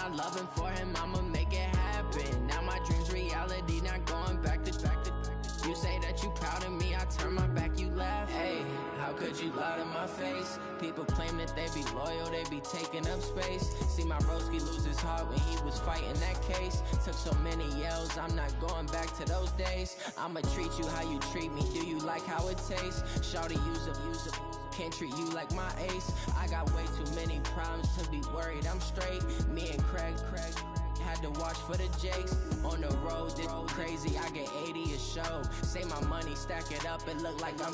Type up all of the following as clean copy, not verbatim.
my loving for him, I'ma make it happen. Now my dream's reality, not going back to. You say that you proud of me, I turn my back, you laugh. Hey, how could you lie to my face? People claim that they be loyal, they be taking up space. See my broski lose his heart when he was fighting that case. Took so many yells, I'm not going back to those days. I'ma treat you how you treat me, do you like how it tastes? Shawty, use up, can't treat you like my ace. I got way too many problems to be worried, I'm straight. Me and Craig had to watch for the Jakes. On the road, this crazy, I get 80 a show. Say my money, stack it up, it look like I'm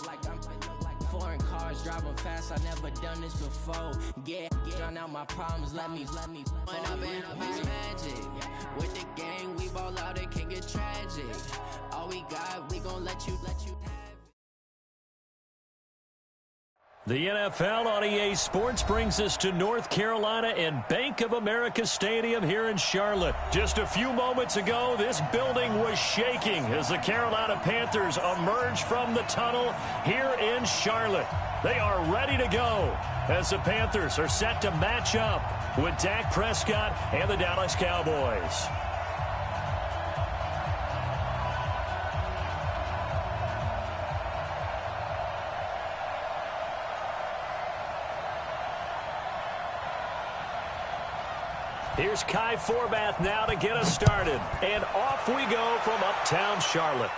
foreign cars, driving fast, I never done this before. Get out my problems, let me When up and up is magic. With the gang, we ball out, it can get tragic. All we got, we gon' let you have. The NFL on EA Sports brings us to North Carolina and Bank of America Stadium here in Charlotte. Just a few moments ago, this building was shaking as the Carolina Panthers emerged from the tunnel here in Charlotte. They are ready to go as the Panthers are set to match up with Dak Prescott and the Dallas Cowboys. Here's Kai Forbath now to get us started. And off we go from uptown Charlotte.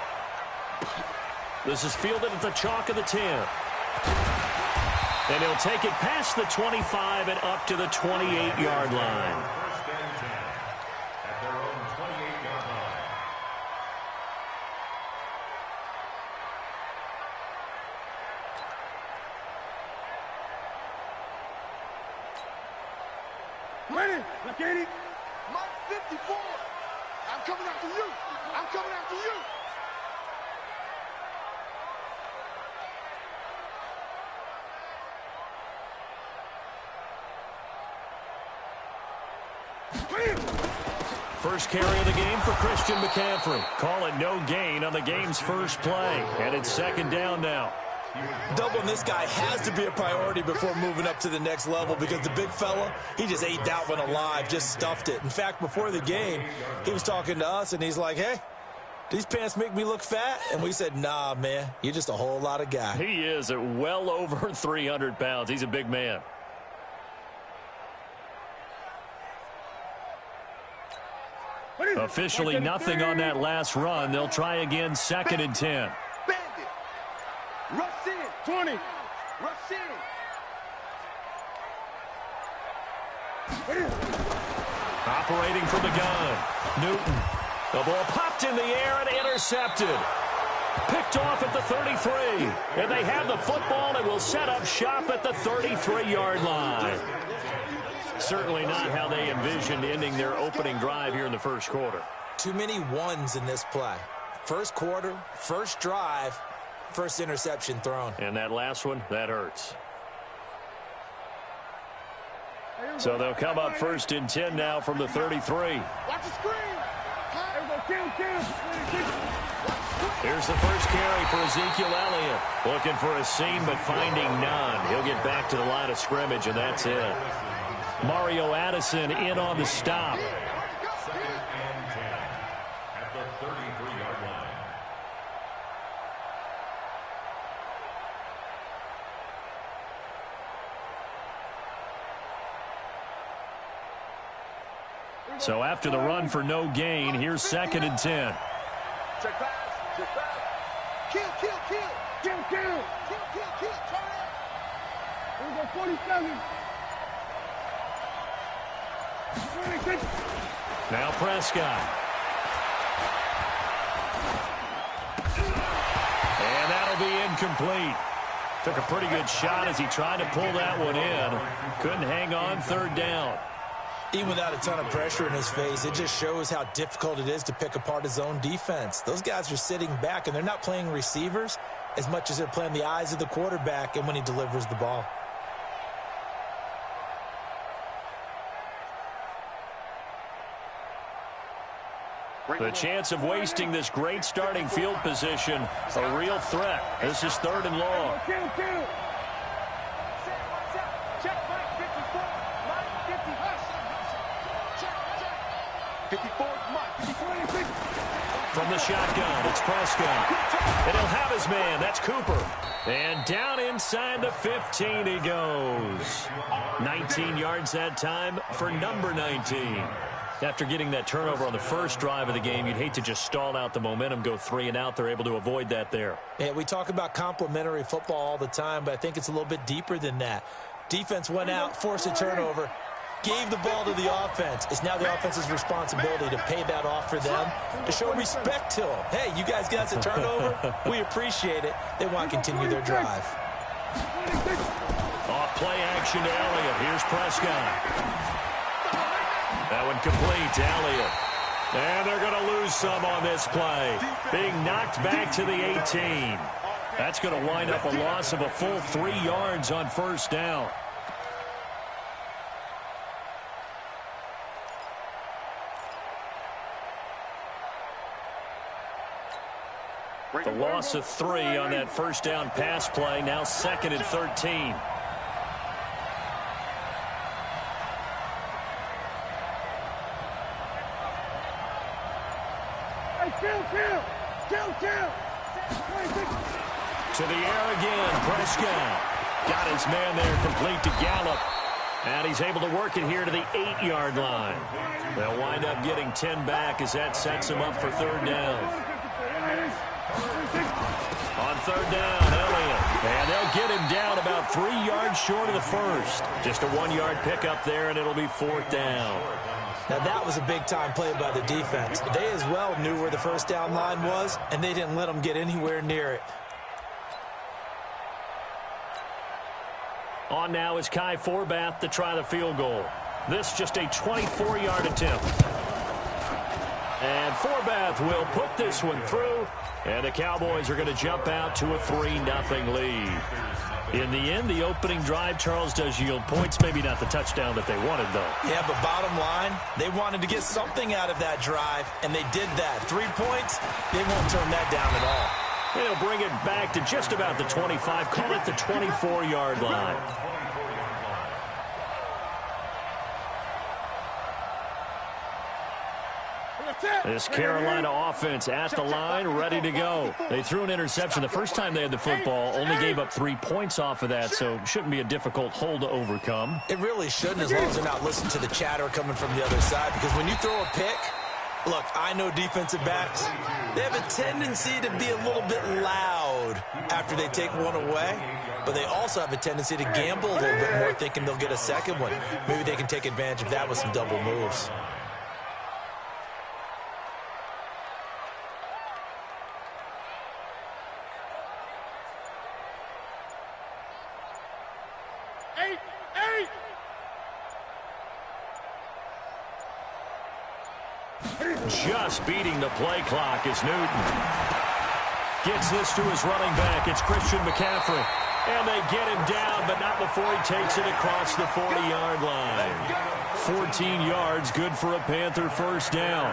This is fielded at the chalk of the 10. And he'll take it past the 25 and up to the 28-yard line. First and 10 at their own 28-yard line. Ready, Lakini. Mike 54. I'm coming after you. I'm coming after you. First carry of the game for Christian McCaffrey. Call it no gain on the game's first play. And it's second down now. Doubling this guy has to be a priority before moving up to the next level because the big fella, he just ate that one alive, just stuffed it. In fact, before the game, he was talking to us, and he's like, hey, these pants make me look fat? And we said, nah, man, you're just a whole lot of guy. He is at well over 300 pounds. He's a big man. Officially nothing on that last run. They'll try again, second and 10. Bandit. Rush in. 20. Rush in. Operating from the gun. Newton. The ball popped in the air and intercepted. Picked off at the 33. And they have the football and will set up shop at the 33-yard line. Certainly not how they envisioned ending their opening drive here in the first quarter. Too many ones in this play. First quarter, first drive, first interception thrown. And that last one, that hurts. So they'll come up first and 10 now from the 33. Watch the screen. Here's the first carry for Ezekiel Elliott. Looking for a seam but finding none. He'll get back to the line of scrimmage, and that's it. Mario Addison in on the stop. Second and 10 at the 33-yard line. So after the run for no gain, here's second and 10. Check pass. Check pass. Kill. Turn it. Here we go, 47. Now Prescott. And that'll be incomplete. Took a pretty good shot as he tried to pull that one in. Couldn't hang on, third down. Even without a ton of pressure in his face, it just shows how difficult it is to pick apart his own defense. Those guys are sitting back, and they're not playing receivers as much as they're playing the eyes of the quarterback and when he delivers the ball. The chance of wasting this great starting field position, a real threat. This is third and long. 54 is mine. From the shotgun, it's Prescott. And he'll have his man. That's Cooper. And down inside the 15 he goes. 19 yards that time for number 19. After getting that turnover on the first drive of the game, you'd hate to just stall out the momentum, go 3 and out. They're able to avoid that there. Yeah, we talk about complementary football all the time, but I think it's a little bit deeper than that. Defense went out, forced a turnover, gave the ball to the offense. It's now the offense's responsibility to pay that off for them, to show respect to them. Hey, you guys got us a turnover. We appreciate it. They want to continue their drive. Off play action to Elliott. Here's Prescott. That one complete to Elliott. And they're going to lose some on this play. Being knocked back to the 18. That's going to wind up a loss of a full 3 yards on first down. The loss of 3 on that first down pass play. Now 2nd and 13. To the air again, Prescott. Got his man there complete to Gallup. And he's able to work it here to the 8-yard line. They'll wind up getting 10 back as that sets him up for 3rd down. On 3rd down, Elliott. And they'll get him down about 3 yards short of the first. Just a 1-yard pickup there, and it'll be 4th down. Now, that was a big-time play by the defense. They as well knew where the first down line was, and they didn't let them get anywhere near it. On now is Kai Forbath to try the field goal. This just a 24-yard attempt. And Forbath will put this one through, and the Cowboys are going to jump out to a 3-0 lead. In the end, the opening drive, Charles, does yield points. Maybe not the touchdown that they wanted, though. Yeah, but bottom line, they wanted to get something out of that drive, and they did that. 3 points, they won't turn that down at all. They'll bring it back to just about the 25, call it the 24-yard line. This Carolina offense at the line, ready to go. They threw an interception the first time they had the football, only gave up 3 points off of that, so shouldn't be a difficult hole to overcome. It really shouldn't, as long as they're not listening to the chatter coming from the other side, because when you throw a pick, look, I know defensive backs, they have a tendency to be a little bit loud after they take one away, but they also have a tendency to gamble a little bit more, thinking they'll get a second one. Maybe they can take advantage of that with some double moves. Just beating the play clock is Newton. Gets this to his running back. It's Christian McCaffrey. And they get him down, but not before he takes it across the 40-yard line. 14 yards, good for a Panther first down.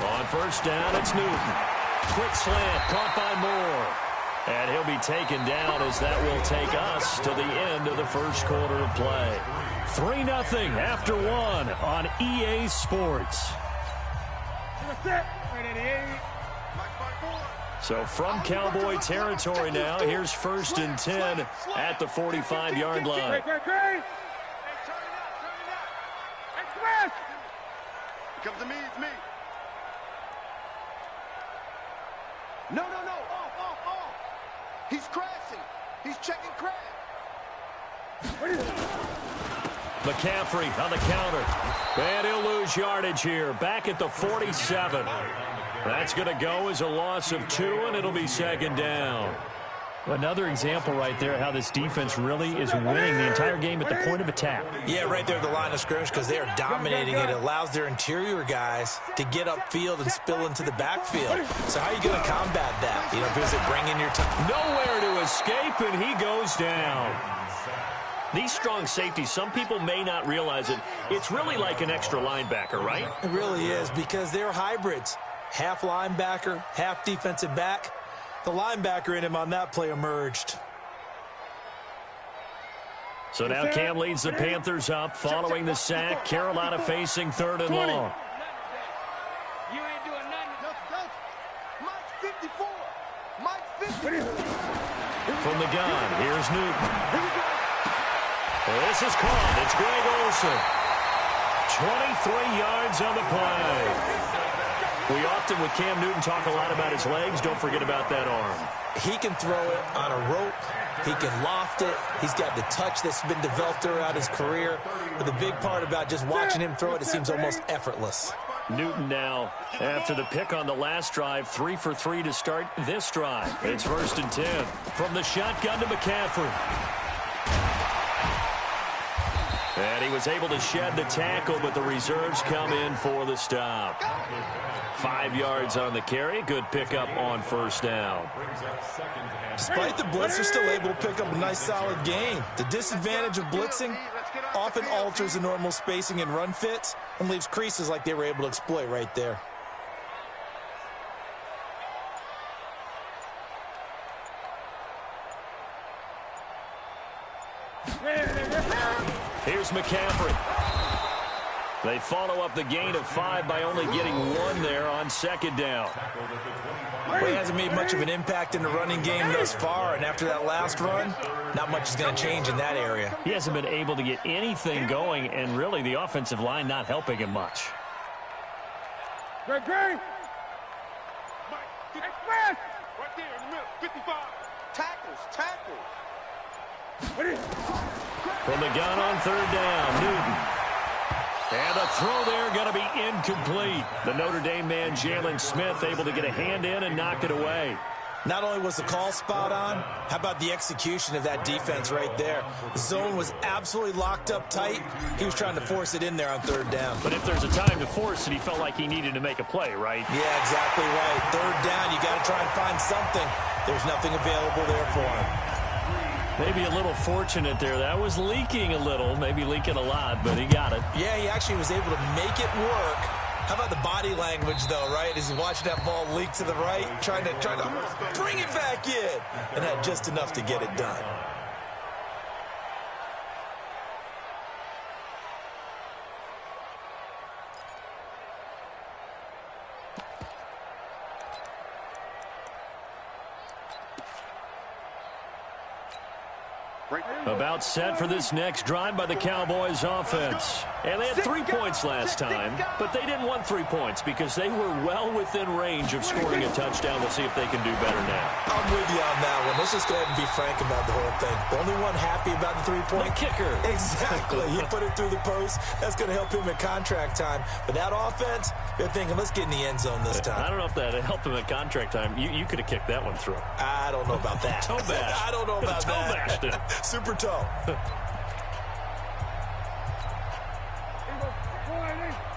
On first down, it's Newton. Quick slant, caught by Moore. And he'll be taken down as that will take us to the end of the first quarter of play. 3-0 after 1 on EA Sports. So from Cowboy territory now, here's 1st and 10 at the 45-yard line. Come to me, it's me. No. Off. He's crashing. He's checking crash. McCaffrey on the counter. And he'll lose yardage here. Back at the 47. That's going to go as a loss of 2, and it'll be 2nd down. Another example right there how this defense really is winning the entire game at the point of attack. Yeah, right there at the line of scrimmage, because they are dominating it. It allows their interior guys to get upfield and spill into the backfield. So how are you going to combat that? You know, because they bring in your time. Nowhere to escape, and he goes down. These strong safeties, some people may not realize it. It's really like an extra linebacker, right? It really is, because they're hybrids. Half linebacker, half defensive back. The linebacker in him on that play emerged. So now Cam leads the Panthers up following the sack. Carolina facing 3rd and long. You ain't doing nothing. Mike 54. Mike 50. From the gun, here's Newton. Well, this is caught. It's Greg Olsen. 23 yards on the play. We often, with Cam Newton, talk a lot about his legs. Don't forget about that arm. He can throw it on a rope. He can loft it. He's got the touch that's been developed throughout his career. But the big part about just watching him throw it, it seems almost effortless. Newton now, after the pick on the last drive, 3 for 3 to start this drive. It's 1st and 10. From the shotgun to McCaffrey. And he was able to shed the tackle, but the reserves come in for the stop. 5 yards on the carry. Good pickup on 1st down. Despite the blitz, they're still able to pick up a nice, solid gain. The disadvantage of blitzing often alters the normal spacing and run fits and leaves creases like they were able to exploit right there. Here's McCaffrey. They follow up the gain of 5 by only getting 1 there on 2nd down. Well, he hasn't made much of an impact in the running game thus far, and after that last run, not much is going to change in that area. He hasn't been able to get anything going, and really the offensive line not helping him much. Greg. Express. Right there in the middle. 55. Tackles. From the gun on 3rd down, Newton. And the throw there going to be incomplete. The Notre Dame man, Jalen Smith, able to get a hand in and knock it away. Not only was the call spot on, how about the execution of that defense right there? The zone was absolutely locked up tight. He was trying to force it in there on 3rd down. But if there's a time to force it, he felt like he needed to make a play, right? Yeah, exactly right. 3rd down, you got to try and find something. There's nothing available there for him. Maybe a little fortunate there. That was leaking a little, maybe leaking a lot, but he got it. Yeah, he actually was able to make it work. How about the body language, though, right? As he's watching that ball leak to the right, trying to bring it back in, and had just enough to get it done. About set for this next drive by the Cowboys offense. And they had 3 points last time, but they didn't want 3 points because they were well within range of scoring a touchdown. We'll see if they can do better now. I'm with you on that one. Let's just go ahead and be frank about the whole thing. The only one happy about the 3-point kicker. Exactly. He put it through the post. That's going to help him in contract time. But that offense, they're thinking, let's get in the end zone this time. I don't know if that helped him at contract time. You could have kicked that one through. I don't know about that. Toe bash. I don't know about toe that. Bashed it. Super toe.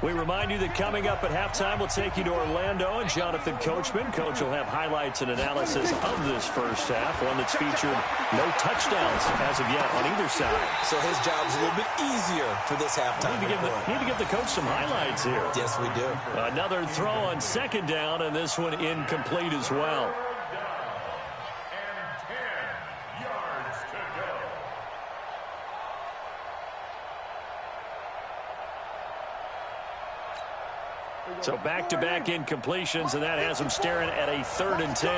We remind you that coming up at halftime, we'll take you to Orlando and Jonathan Coachman. Coach will have highlights and analysis of this first half, one that's featured no touchdowns as of yet on either side. So his job's a little bit easier for this halftime. Need to give the coach some highlights here. Yes, we do. Another throw on 2nd down, and this one incomplete as well. So back-to-back incompletions, and that has him staring at a 3rd and 10.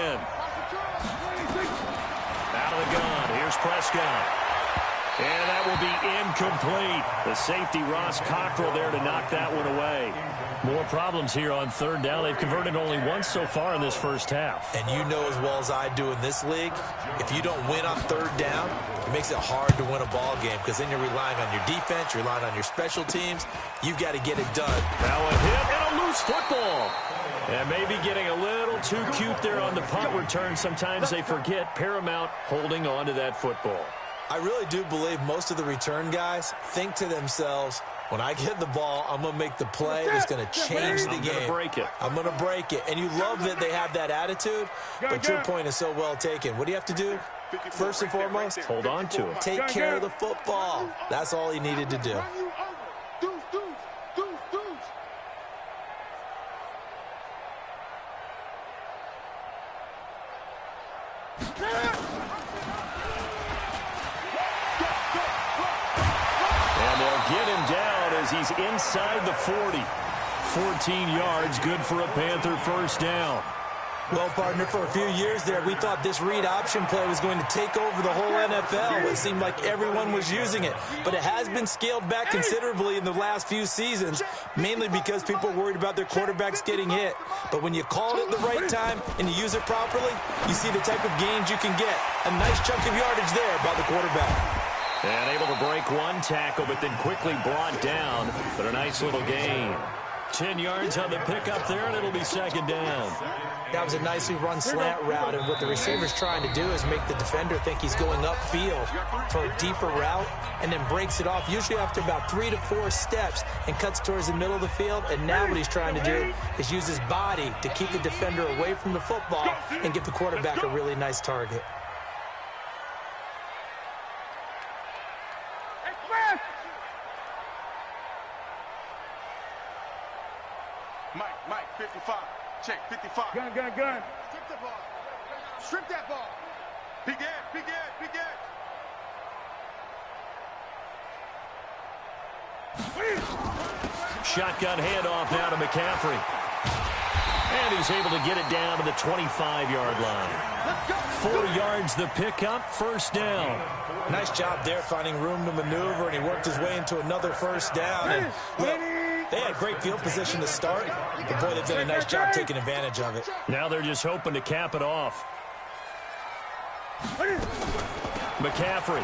Out of the gun, here's Prescott. And that will be incomplete. The safety, Ross Cockrell, there to knock that one away. More problems here on 3rd down. They've converted only once so far in this first half. And you know as well as I do in this league, if you don't win on 3rd down, it makes it hard to win a ball game because then you're relying on your defense, you're relying on your special teams. You've got to get it done. Now a hit and a loose football. And maybe getting a little too cute there on the punt return. Sometimes they forget Paramount holding on to that football. I really do believe most of the return guys think to themselves, when I get the ball, I'm going to make the play that's going to change the game. I'm going to break it. I'm going to break it. And you love that they have that attitude, but your point is so well taken. What do you have to do? First and foremost, hold on to it. Take care of the football. That's all he needed to do. And they'll get him down as he's inside the 40. 14 yards, good for a Panther first down. Well, partner, for a few years there, we thought this read option play was going to take over the whole NFL. It seemed like everyone was using it. But it has been scaled back considerably in the last few seasons, mainly because people are worried about their quarterbacks getting hit. But when you call it at the right time and you use it properly, you see the type of gains you can get. A nice chunk of yardage there by the quarterback. And able to break one tackle, but then quickly brought down. But a nice little gain. 10 yards on the pickup there, and it'll be second down. That was a nicely run slant route, and what the receiver's trying to do is make the defender think he's going upfield for a deeper route, and then breaks it off, usually after about 3 to 4 steps, and cuts towards the middle of the field. And now what he's trying to do is use his body to keep the defender away from the football and give the quarterback a really nice target. Mike, 55. Check, 55. Gun. Strip that ball. Strip that ball. Big edge. Shotgun handoff now to McCaffrey. And he's able to get it down to the 25-yard line. 4 yards the pickup, first down. Nice job there finding room to maneuver, and he worked his way into another first down. And look, they had great field position to start, but boy, they've done a nice job taking advantage of it. Now they're just hoping to cap it off. McCaffrey.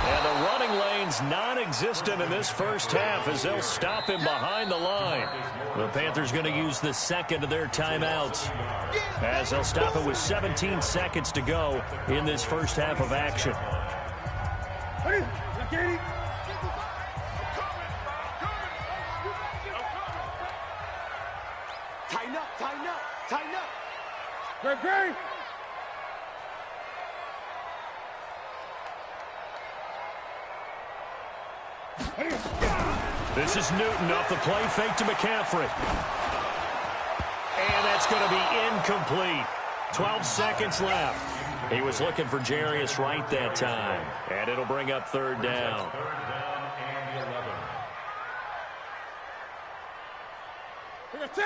And the running lane's non-existent in this first half as they'll stop him behind the line. The Panthers going to use the second of their timeouts as they'll stop it with 17 seconds to go in this first half of action. Tighten up. Great. This is Newton off the play fake to McCaffrey. And that's going to be incomplete. 12 seconds left. He was looking for Jarius Wright that time. And it'll bring up third down.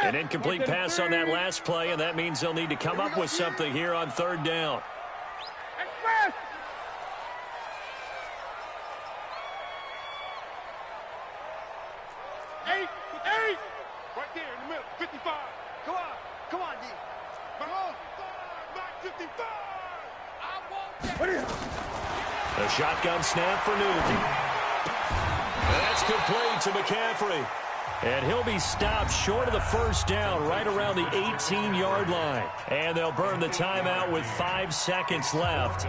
An incomplete pass on that last play, and that means they'll need to come up with something here on third down. Eight. Right there in the middle. 55. Come on, D. Back 55. I want that. A shotgun snap for Newton. And that's complete to McCaffrey. And he'll be stopped short of the first down right around the 18-yard line. And they'll burn the timeout with 5 seconds left.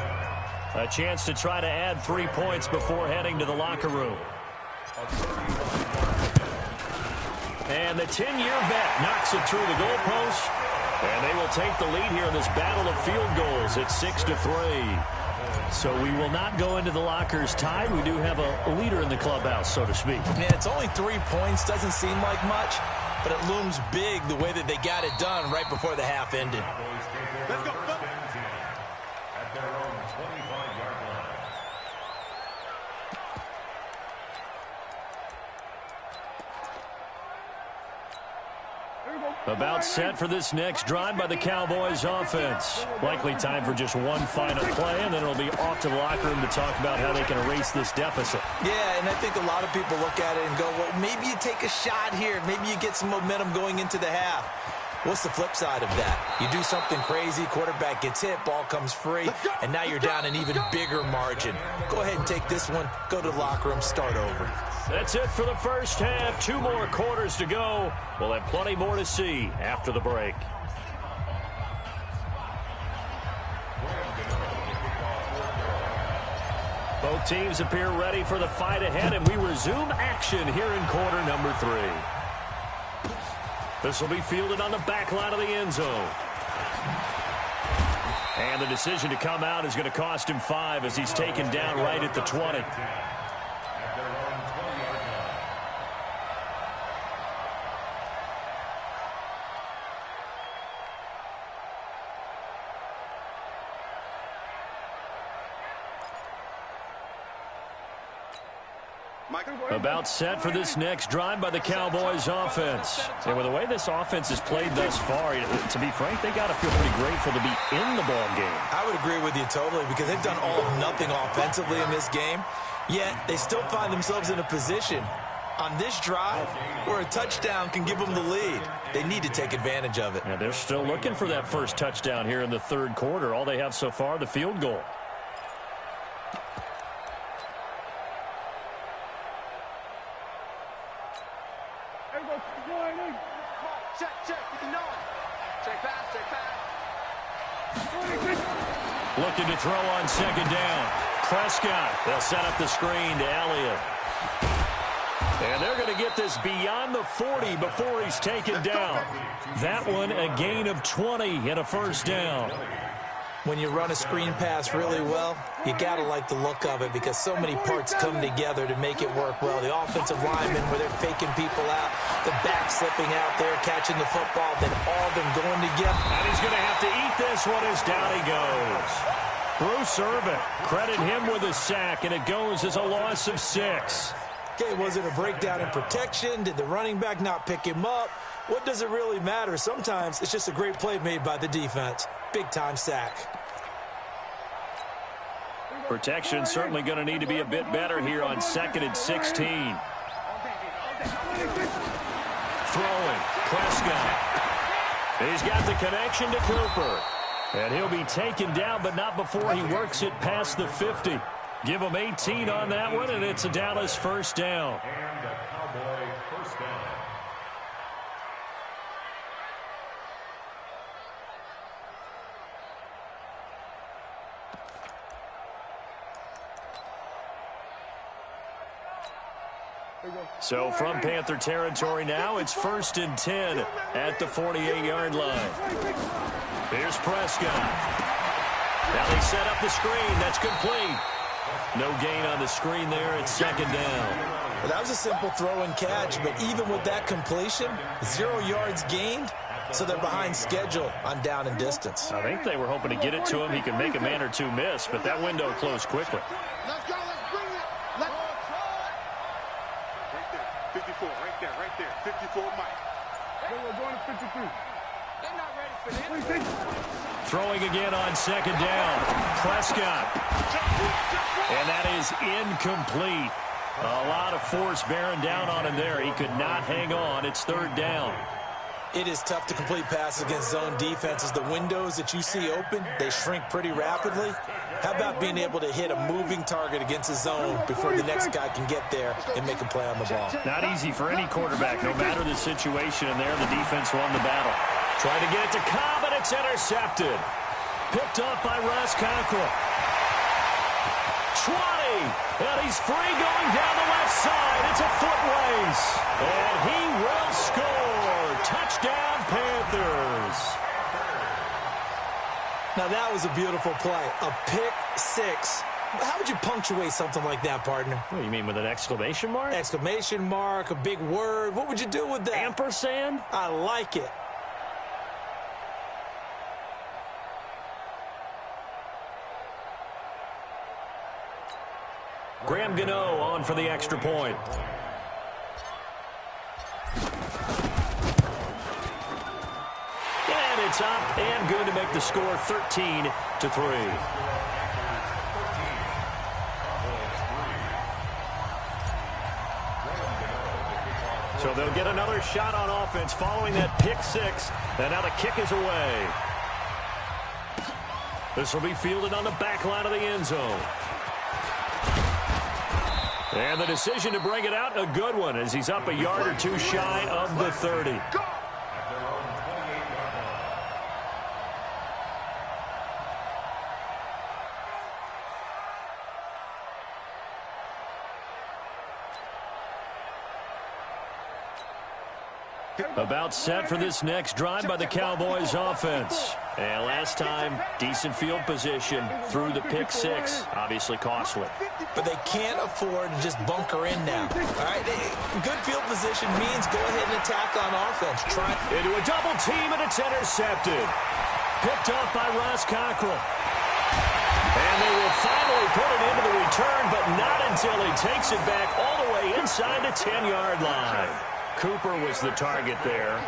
A chance to try to add 3 points before heading to the locker room. And the 10-year vet knocks it through the goalpost. And they will take the lead here in this battle of field goals at 6-3. So we will not go into the lockers tied. We do have a leader in the clubhouse, so to speak. Man, it's only 3 points. Doesn't seem like much, but it looms big the way that they got it done right before the half ended. Let's go. At their own 25-yard line. About set for this next drive by the Cowboys offense. Likely time for just one final play, and then it'll be off to the locker room to talk about how they can erase this deficit. Yeah, and I think a lot of people look at it and go, well, maybe you take a shot here. Maybe you get some momentum going into the half. What's the flip side of that? You do something crazy, quarterback gets hit, ball comes free, and now you're down an even bigger margin. Go ahead and take this one, go to the locker room, start over. That's it for the first half. 2 more quarters to go. We'll have plenty more to see after the break. Both teams appear ready for the fight ahead, and we resume action here in quarter number 3. This will be fielded on the back line of the end zone. And the decision to come out is going to cost him 5 as he's taken down right at the 20. About set for this next drive by the Cowboys offense. And with the way this offense has played thus far, to be frank, they got to feel pretty grateful to be in the ball game. I would agree with you totally, because they've done all of nothing offensively in this game, yet they still find themselves in a position on this drive where a touchdown can give them the lead. They need to take advantage of it. Yeah, they're still looking for that first touchdown here in the third quarter. All they have so far, the field goal. Looking to throw on second down. Prescott, they'll set up the screen to Elliott. And they're going to get this beyond the 40 before he's taken down. That one, a gain of 20 and a first down. When you run a screen pass really well, you got to like the look of it, because so many parts come together to make it work well. The offensive linemen, where they're faking people out, the back slipping out there, catching the football, then all of them going together. And he's going to have to eat this one as down he goes. Bruce Irvin, credit him with a sack, and it goes as a loss of 6. Okay, was it a breakdown in protection? Did the running back not pick him up? What does it really matter? Sometimes it's just a great play made by the defense. Big-time sack. Protection certainly going to need to be a bit better here on 2nd and 16. Throwing, Prescott. He's got the connection to Cooper. And he'll be taken down, but not before he works it past the 50. Give him 18 on that one, and it's a Dallas first down. And a Cowboy first down. So from Panther territory now, it's 1st and 10 at the 48-yard line. Here's Prescott. Now they set up the screen. That's complete. No gain on the screen there. It's 2nd down. Well, that was a simple throw and catch, but even with that completion, 0 yards gained, so they're behind schedule on down and distance. I think they were hoping to get it to him. He could make a man or two miss, but that window closed quickly. Let's go, let's bring it. Let's go. Right there, 54, right there, 54 Mike. We're going to 53. They're not ready for this. Throwing again on 2nd down. Prescott. And that is incomplete. A lot of force bearing down on him there. He could not hang on. It's 3rd down. It is tough to complete passes against zone defenses. The windows that you see open, they shrink pretty rapidly. How about being able to hit a moving target against a zone before the next guy can get there and make a play on the ball? Not easy for any quarterback, no matter the situation. And there, the defense won the battle. Trying to get it to Cobb, and it's intercepted. Picked up by Russ Cockrell. 20, and he's free going down the left side. It's a foot race, and he will score. Touchdown, Panthers. Now, that was a beautiful play. A pick six. How would you punctuate something like that, partner? What do you mean, with an exclamation mark? Exclamation mark, a big word. What would you do with that? Ampersand? I like it. Graham Gano on for the extra point. And it's up and good to make the score 13-3. So they'll get another shot on offense following that pick six. And now the kick is away. This will be fielded on the back line of the end zone. And the decision to bring it out, a good one, as he's up a yard or two shy of the 30. About set for this next drive by the Cowboys offense. And last time, decent field position through the pick six. Obviously costly. But they can't afford to just bunker in now. All right, good field position means go ahead and attack on offense. Try into a double team, and it's intercepted. Picked off by Russ Cockrell. And they will finally put it into the return, but not until he takes it back all the way inside the 10-yard line. Cooper was the target there.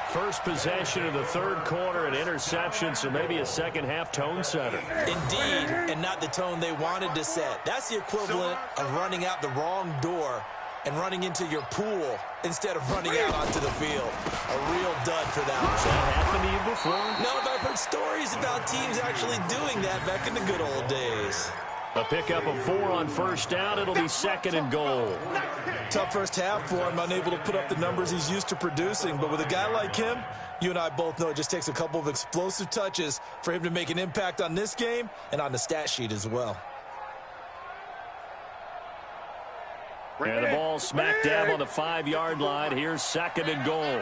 First possession of the third quarter, an interception, so maybe a second-half tone setter. Indeed, and not the tone they wanted to set. That's the equivalent of running out the wrong door and running into your pool instead of running out onto the field. A real dud for that one. Has that happened to you before? No, but I've heard stories about teams actually doing that back in the good old days. A pickup of 4 on first down. It'll be 2nd and goal. Tough first half for him, unable to put up the numbers he's used to producing. But with a guy like him, you and I both know it just takes a couple of explosive touches for him to make an impact on this game and on the stat sheet as well. And the ball smack dab on the 5-yard line. Here's 2nd and goal.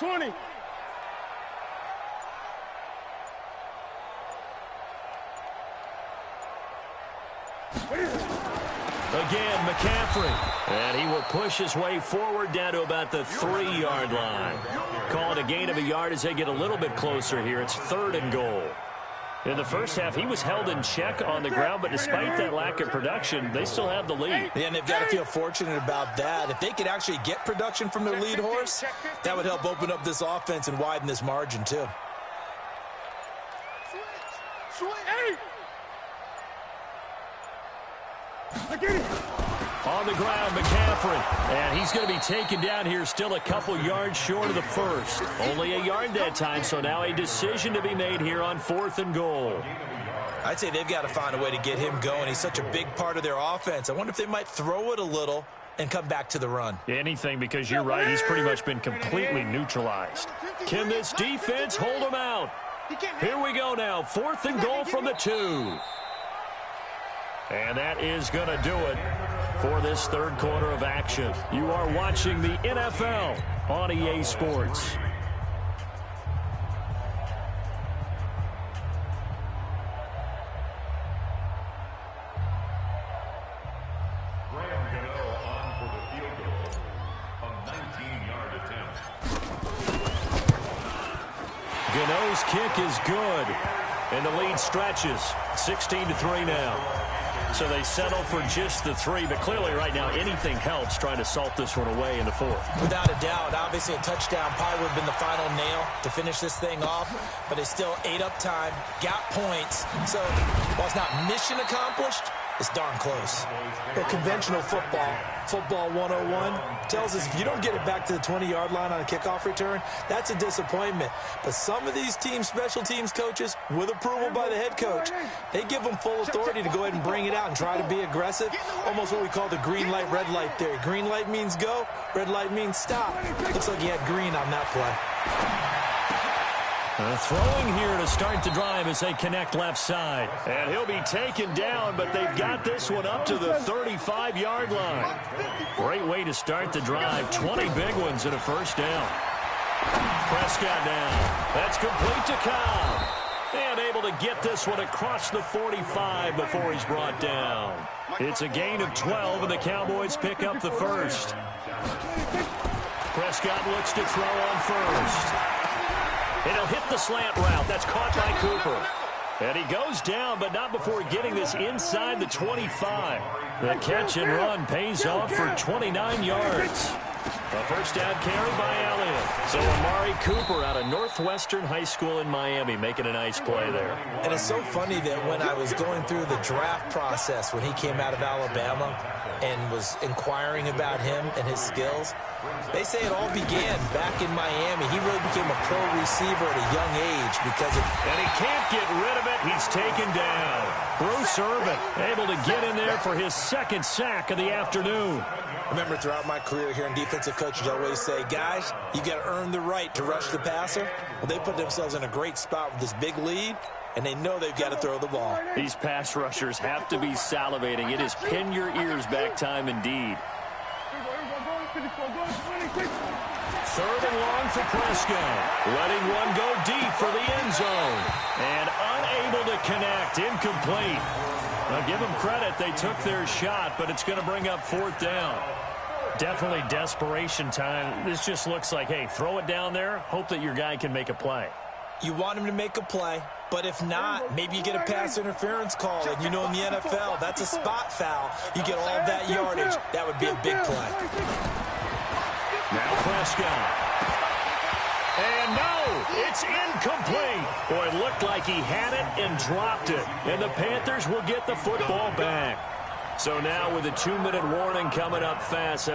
$20. Again, McCaffrey. And he will push his way forward down to about the 3-yard line. Call it a gain of a yard as they get a little bit closer here. It's 3rd and goal. In the first half, he was held in check on the ground, but despite that lack of production, they still have the lead. Yeah, and they've got to feel fortunate about that. If they could actually get production from their lead horse, that would help open up this offense and widen this margin, too. On the ground, McCaffrey. And he's going to be taken down here still a couple yards short of the first. Only a yard that time, so now a decision to be made here on 4th and goal. I'd say they've got to find a way to get him going. He's such a big part of their offense. I wonder if they might throw it a little and come back to the run. Anything, because you're right. He's pretty much been completely neutralized. Can this defense hold him out? Here we go now. 4th and goal from the 2. And that is going to do it for this third quarter of action. You are watching the NFL on EA Sports. Gano's kick is good, and the lead stretches 16-3 now. So they settle for just the 3, but clearly right now anything helps trying to salt this one away in the 4th. Without a doubt, obviously a touchdown probably would have been the final nail to finish this thing off, but it's still ate up time, got points. So while it's not mission accomplished, it's darn close. Well, conventional football 101, tells us if you don't get it back to the 20-yard line on a kickoff return, that's a disappointment. But some of these teams, special teams coaches, with approval by the head coach, they give them full authority to go ahead and bring it out and try to be aggressive. Almost what we call the green light, red light theory. Green light means go, red light means stop. Looks like he had green on that play. Throwing here to start the drive as they connect left side. And he'll be taken down, but they've got this one up to the 35-yard line. Great way to start the drive. 20 big ones in a first down. Prescott down. That's complete to Cobb. And able to get this one across the 45 before he's brought down. It's a gain of 12, and the Cowboys pick up the first. Prescott looks to throw on first. And he'll hit the slant route. That's caught by Cooper. And he goes down, but not before getting this inside the 25. The catch and run pays off for 29 yards. A first down carry by Elliott. So Amari Cooper out of Northwestern High School in Miami making a nice play there. And it's so funny that when I was going through the draft process when he came out of Alabama and was inquiring about him and his skills, they say it all began back in Miami. He really became a pro receiver at a young age because of... And he can't get rid of it. He's taken down. Bruce Irvin able to get in there for his second sack of the afternoon. Remember, throughout my career here in defensive coaches, I always say, guys, you got to earn the right to rush the passer. Well, they put themselves in a great spot with this big lead, and they know they've got to throw the ball. These pass rushers have to be salivating. It is pin your ears back time indeed. Third and long for Prescott. Letting one go deep for the end zone. And unable to connect. Incomplete. Now, give them credit. They took their shot, but it's going to bring up 4th down. Definitely desperation time. This just looks like, hey, throw it down there, hope that your guy can make a play. You want him to make a play, but if not, maybe you get a pass interference call. And you know in the NFL, that's a spot foul. You get all that yardage. That would be a big play. Now Prescott. And no, it's incomplete. Boy, it looked like he had it and dropped it. And the Panthers will get the football back. So now with a 2-minute warning coming up fast.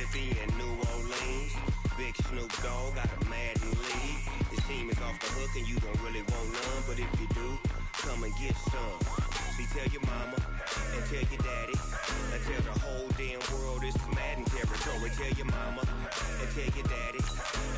And New Orleans, big Snoop Dogg got a Madden league. His team is off the hook and you don't really want none, but if you do, come and get some. See, tell your mama and tell your daddy and tell the whole damn world this is Madden territory. Tell your mama and tell your daddy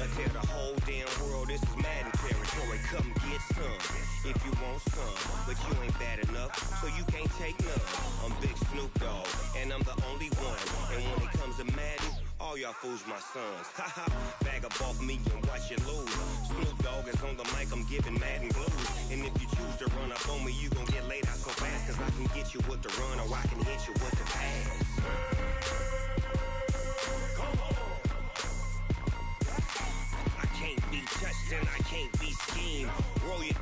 and tell the whole damn world this is Madden territory. Come get some if you want some, but you ain't bad enough, so you can't take none. I'm Big Snoop Dogg and I'm the only one, and when it comes to Madden, all y'all fools my sons. Haha, bag up off me and watch you lose. Snoop Dogg is on the mic, I'm giving Madden blues. And if you choose to run up on me, you gon' get laid out so fast, cause I can get you with the run or I can hit you with the pass. I can't be touched and I can't be schemed. Roll you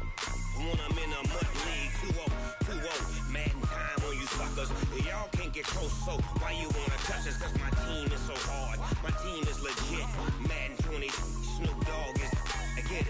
when I'm in a mud league. 2-0, Madden time on you suckers. Y'all can't get close, so why you wanna touch us? Cause my team is so hard. My team is legit. Madden 20, Snoop Dogg is, I get it.